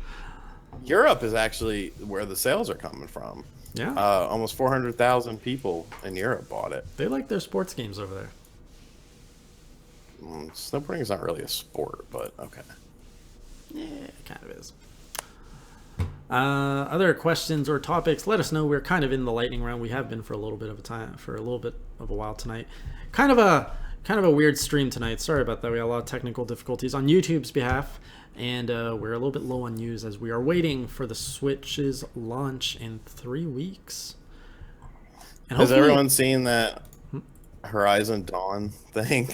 Europe is actually where the sales are coming from. Yeah. Almost 400,000 people in Europe bought it. They like their sports games over there. Snowboarding is not really a sport, but okay. Yeah, it kind of is. Other questions or topics, let us know. We're kind of in the lightning round. We have been for a little bit of a while tonight. Kind of a weird stream tonight. Sorry about that. We had a lot of technical difficulties on YouTube's behalf, and we're a little bit low on news as we are waiting for the Switch's launch in 3 weeks. And has everyone seen that Horizon Dawn thing?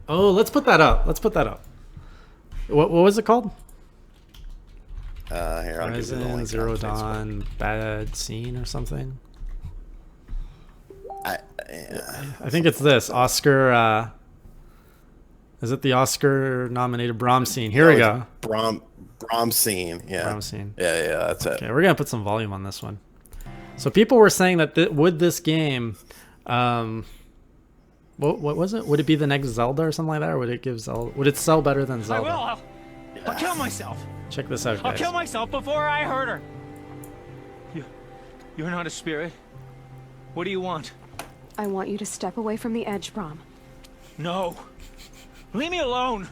Oh, let's put that up. What was it called? Here, I'll give you the Horizon link Zero on Dawn Bad Scene or something. I think it's this Oscar. Is it the Oscar-nominated Brom scene? Here we go. Brom scene. Yeah. Brom scene. Yeah, that's it. Okay, we're gonna put some volume on this one. So people were saying that would this game, what was it? Would it be the next Zelda or something like that, or would it give Zelda? Would it sell better than Zelda? I will. I'll kill myself. Check this out, guys. I'll kill myself before I hurt her. You're not a spirit. What do you want? I want you to step away from the edge, Brom. No. Leave me alone.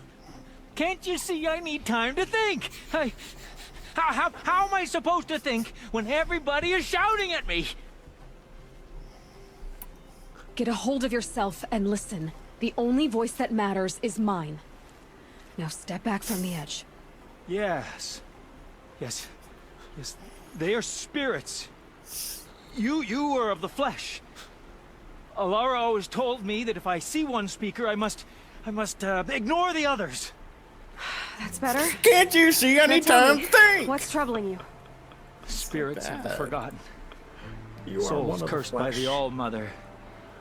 Can't you see I need time to think? How am I supposed to think when everybody is shouting at me? Get a hold of yourself and listen. The only voice that matters is mine. Now step back from the edge. Yes. They are spirits. You are of the flesh. Alara always told me that if I see one speaker, I must ignore the others. That's better. Can't you see any time thing? What's troubling you? Spirits of the forgotten. You are Souls cursed by the All-Mother.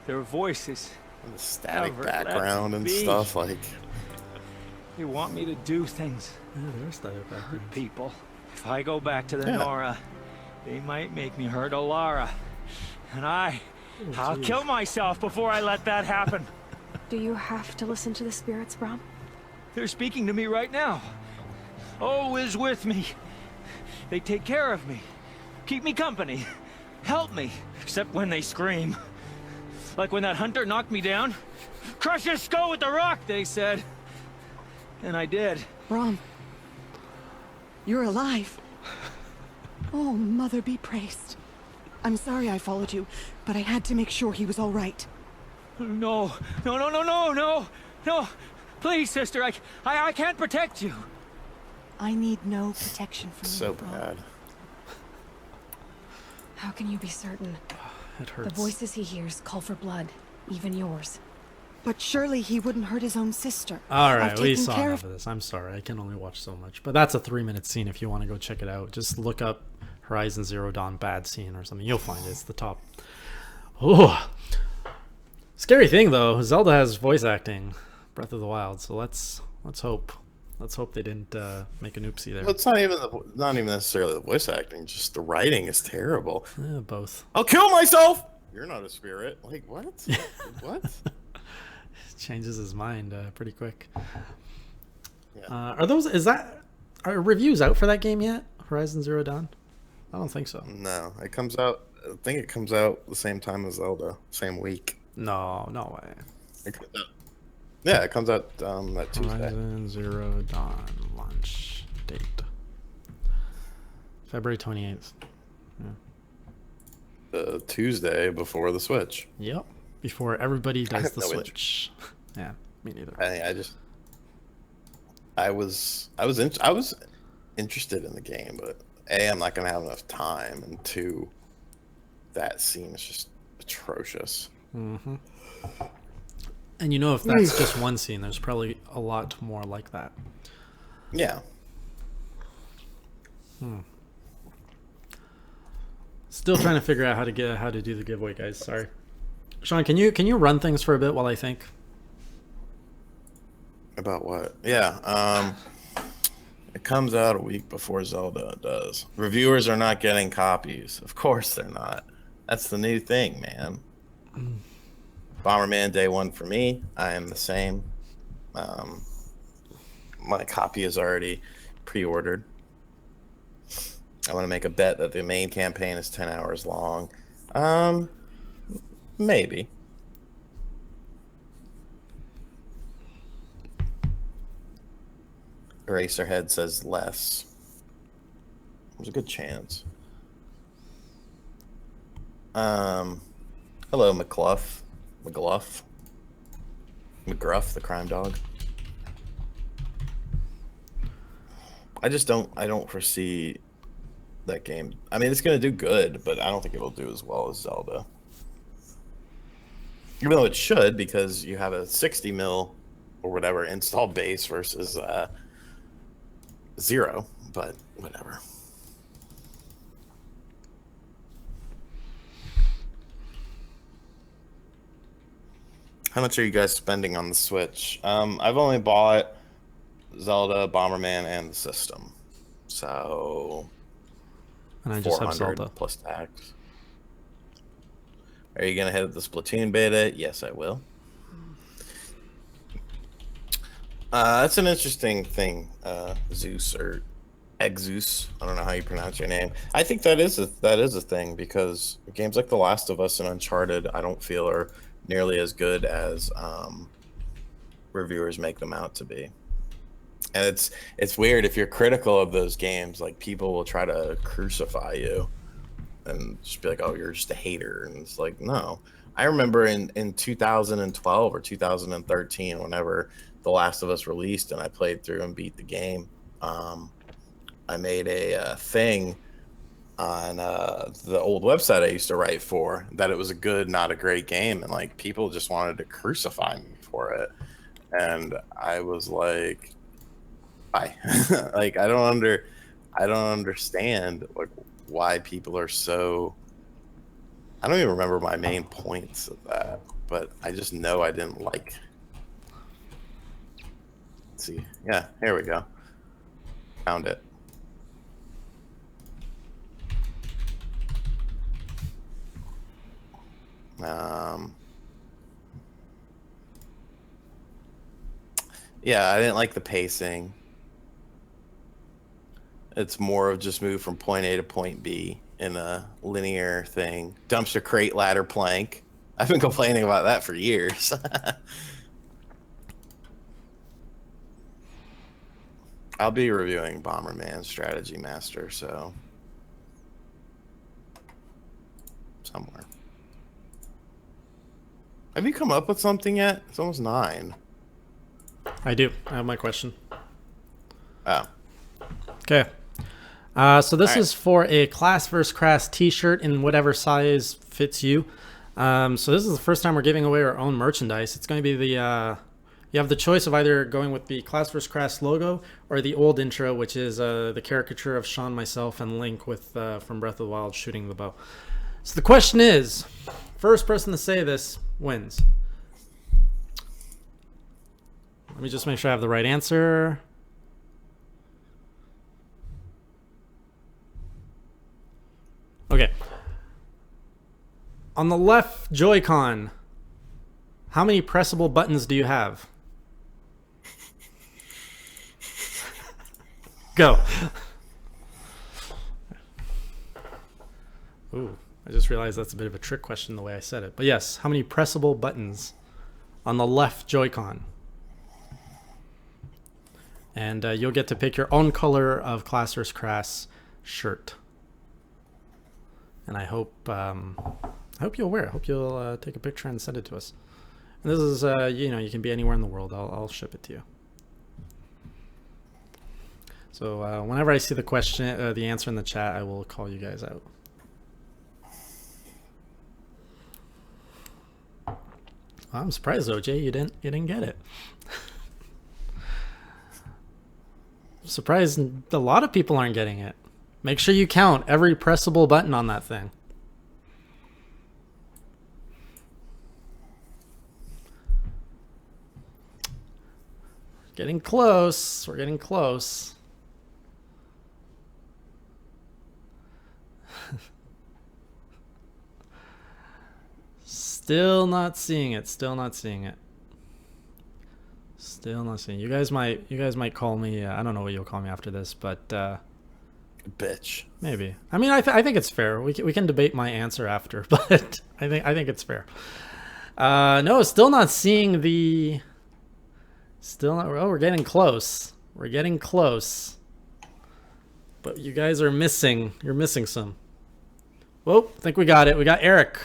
Their voices. The static Never background let and me be. stuff like. They want me to do things. Yeah, there's that background. People. If I go back to the Yeah. Nora, they might make me hurt Alara. And I'll kill myself before I let that happen. Do you have to listen to the spirits, Brom? They're speaking to me right now. Oh is with me. They take care of me. Keep me company. Help me. Except when they scream. Like when that hunter knocked me down. Crush his skull with the rock, they said. And I did. Brom. You're alive. Oh, Mother be praised. I'm sorry I followed you, but I had to make sure he was all right. No. Please, sister, I can't protect you. I need no protection from you, So Brom. bad. How can you be certain? It hurts. The voices he hears call for blood, even yours. But surely he wouldn't hurt his own sister. All right, I've we taken saw care enough of this. I'm sorry, I can only watch so much. But that's a 3-minute scene if you want to go check it out. Just look up Horizon Zero Dawn Bad Scene or something. You'll find it. It's the top. Oh, scary thing though. Zelda has voice acting, Breath of the Wild. So let's hope they didn't make an oopsie there. Well, it's not even necessarily the voice acting. Just the writing is terrible. Both. I'll kill myself. You're not a spirit. Like what? What? Changes his mind pretty quick. Yeah. Are reviews out for that game yet? Horizon Zero Dawn? I don't think so. No, it comes out. I think it comes out the same time as Zelda, same week. No way. It comes out, yeah, it comes out that Tuesday. Horizon Zero Dawn launch date. February 28th. The Tuesday before the Switch. Yep. Before everybody does have the no Switch. Yeah, me neither. I was interested in the game, but A, I'm not gonna have enough time, and two, that scene is just atrocious. And you know, if that's just one scene, there's probably a lot more like that. Yeah. Still trying to figure out how to do the giveaway, guys. Sorry, Shawn. Can you run things for a bit while I think? About what? Yeah. It comes out a week before Zelda does. Reviewers are not getting copies. Of course they're not. That's the new thing, man. Bomberman day one for me. I am the same. My copy is already pre-ordered. I want to make a bet that the main campaign is 10 hours long. Maybe. Eraserhead says less. There's a good chance. Hello, McGluff, the crime dog. I don't foresee that game. I mean, it's going to do good, but I don't think it'll do as well as Zelda. Even though it should, because you have a 60 mil or whatever install base versus 0, but whatever. How much are you guys spending on the Switch? I've only bought Zelda, Bomberman, and the system. So, And I just have 400 Zelda. plus tax. Are you going to hit the Splatoon beta? Yes, I will. That's an interesting thing, Zeus or Exus. I don't know how you pronounce your name. I think that is a thing, because games like The Last of Us and Uncharted, I don't feel are nearly as good as reviewers make them out to be. And it's weird, if you're critical of those games, like, people will try to crucify you and just be like, oh, you're just a hater. And it's like, no. I remember in 2012 or 2013, whenever The Last of Us released and I played through and beat the game, I made a thing on the old website I used to write for, that it was a good, not a great game, and like, people just wanted to crucify me for it. And I was like, why? Like, I don't understand, like, why people are so. I don't even remember my main points of that, but I just know I didn't like. Let's see. Yeah, here we go. Found it. Yeah, I didn't like the pacing. It's more of just move from point A to point B in a linear thing. Dumpster crate, ladder, plank. I've been complaining about that for years. I'll be reviewing Bomberman Strategy Master, so somewhere. Have you come up with something yet? It's almost 9. I do. I have my question. Oh. Okay. So this is for a Class vs. Crass t-shirt in whatever size fits you. So this is the first time we're giving away our own merchandise. It's going to be the... you have the choice of either going with the Class vs. Crass logo or the old intro, which is the caricature of Shawn, myself, and Link with from Breath of the Wild shooting the bow. So the question is, first person to say this wins. Let me just make sure I have the right answer. Okay. On the left Joy-Con, how many pressable buttons do you have? Go. Ooh, I just realized that's a bit of a trick question the way I said it. But yes, how many pressable buttons on the left Joy-Con? And you'll get to pick your own color of Class vs. Crass shirt. And I hope you'll wear it. I hope you'll take a picture and send it to us. And this is, you can be anywhere in the world. I'll ship it to you. So whenever I see the question, the answer in the chat, I will call you guys out. I'm surprised, OJ, you didn't get it. I'm surprised a lot of people aren't getting it. Make sure you count every pressable button on that thing. Getting close. We're getting close. Still not seeing it. Still not seeing it. Still not seeing it. You guys might call me. I don't know what you'll call me after this, but bitch. maybe. I mean, I think it's fair. We can debate my answer after, but I think it's fair. No, still not seeing the. Still not. Oh, we're getting close. We're getting close. But you guys are missing. You're missing some. Whoa, I think we got it. We got Eric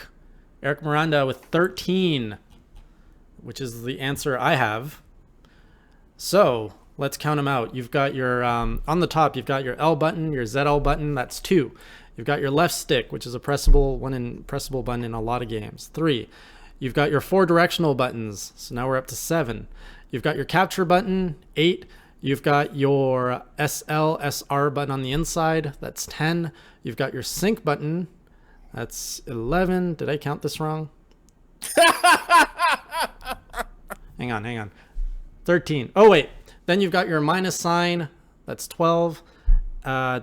Miranda with 13, which is the answer I have. So let's count them out. You've got your, on the top, you've got your L button, your ZL button, that's 2. You've got your left stick, which is a pressable button in a lot of games, 3. You've got your 4 directional buttons, so now we're up to 7. You've got your capture button, 8. You've got your SR button on the inside, that's 10. You've got your sync button, that's 11. Did I count this wrong? Hang on. 13. Oh, wait. Then you've got your minus sign. That's 12. I'm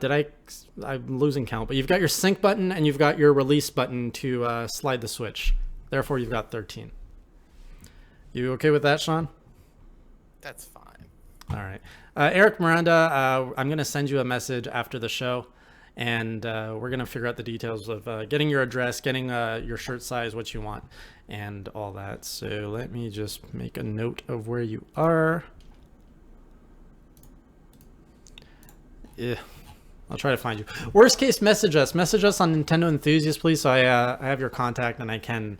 losing count. But you've got your sync button and you've got your release button to slide the switch. Therefore, you've got 13. You okay with that, Shawn? That's fine. All right. Eric Miranda, I'm going to send you a message after the show. And we're going to figure out the details of getting your address, getting your shirt size, what you want, and all that. So let me just make a note of where you are. Yeah, I'll try to find you. Worst case, message us. Message us on Nintendo Enthusiast, please, so I have your contact and I can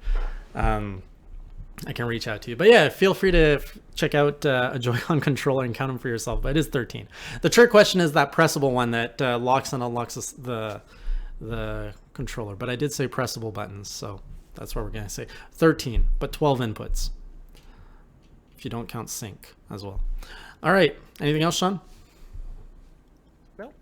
reach out to you. But yeah, feel free to check out a Joy-Con controller and count them for yourself. But it is 13. The trick question is that pressable one that locks and unlocks the controller. But I did say pressable buttons, so that's what we're going to say. 13, but 12 inputs. If you don't count sync as well. All right. Anything else, Shawn? No.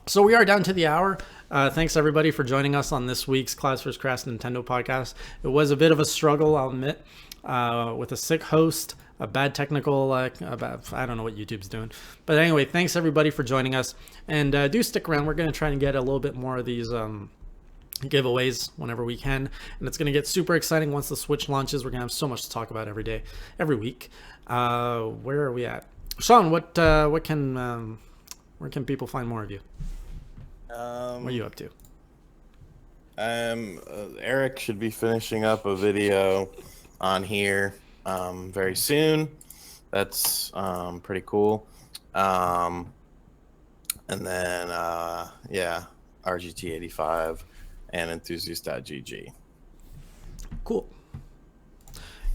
So we are down to the hour. Thanks everybody for joining us on this week's Class vs. Crass Nintendo podcast. It was a bit of a struggle, I'll admit, with a sick host, a bad technical, I don't know what YouTube's doing. But anyway, thanks everybody for joining us. And do stick around. We're going to try and get a little bit more of these giveaways whenever we can. And it's going to get super exciting once the Switch launches. We're going to have so much to talk about every week. Where are we at? Shawn, where can people find more of you? What are you up to? Eric should be finishing up a video on here very soon. That's pretty cool. And then RGT85 and Enthusiast.gg. Cool.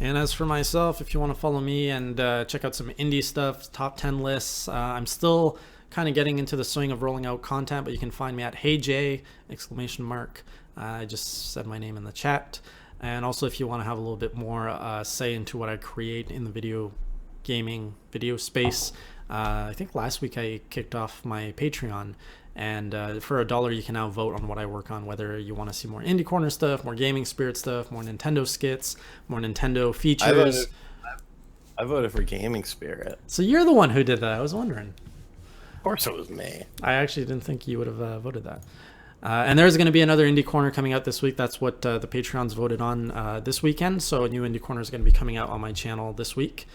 And as for myself, if you want to follow me and check out some indie stuff, top 10 lists, I'm still kind of getting into the swing of rolling out content, but you can find me at HeyJ! I just said my name in the chat. And also, if you want to have a little bit more say into what I create in the video gaming video space, I think last week I kicked off my Patreon, and for $1 you can now vote on what I work on, whether you want to see more Indie Corner stuff, more Gaming Spirit stuff, more Nintendo skits, more Nintendo features. I voted for Gaming Spirit. So you're the one who did that. I was wondering. Of course it was me. I actually didn't think you would have voted that. And there's going to be another Indie Corner coming out this week. That's what the Patreons voted on this weekend. So a new Indie Corner is going to be coming out on my channel this week.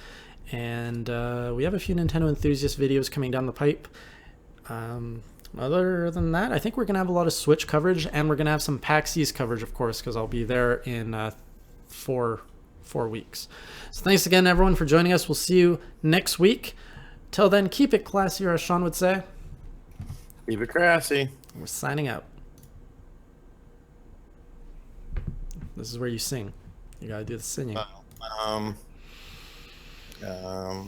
And we have a few Nintendo Enthusiast videos coming down the pipe. Other than that, I think we're going to have a lot of Switch coverage. And we're going to have some PAX East coverage, of course, because I'll be there in 4 weeks. So thanks again, everyone, for joining us. We'll see you next week. Till then, keep it classy, or as Shawn would say. Keep it crassy. We're signing out. This is where you sing. You gotta do the singing. I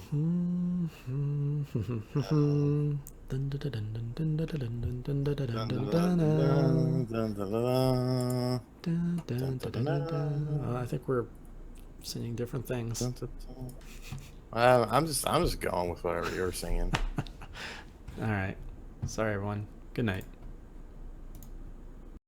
think we're singing different things. I'm just going with whatever you're singing. All right. Sorry, everyone. Good night.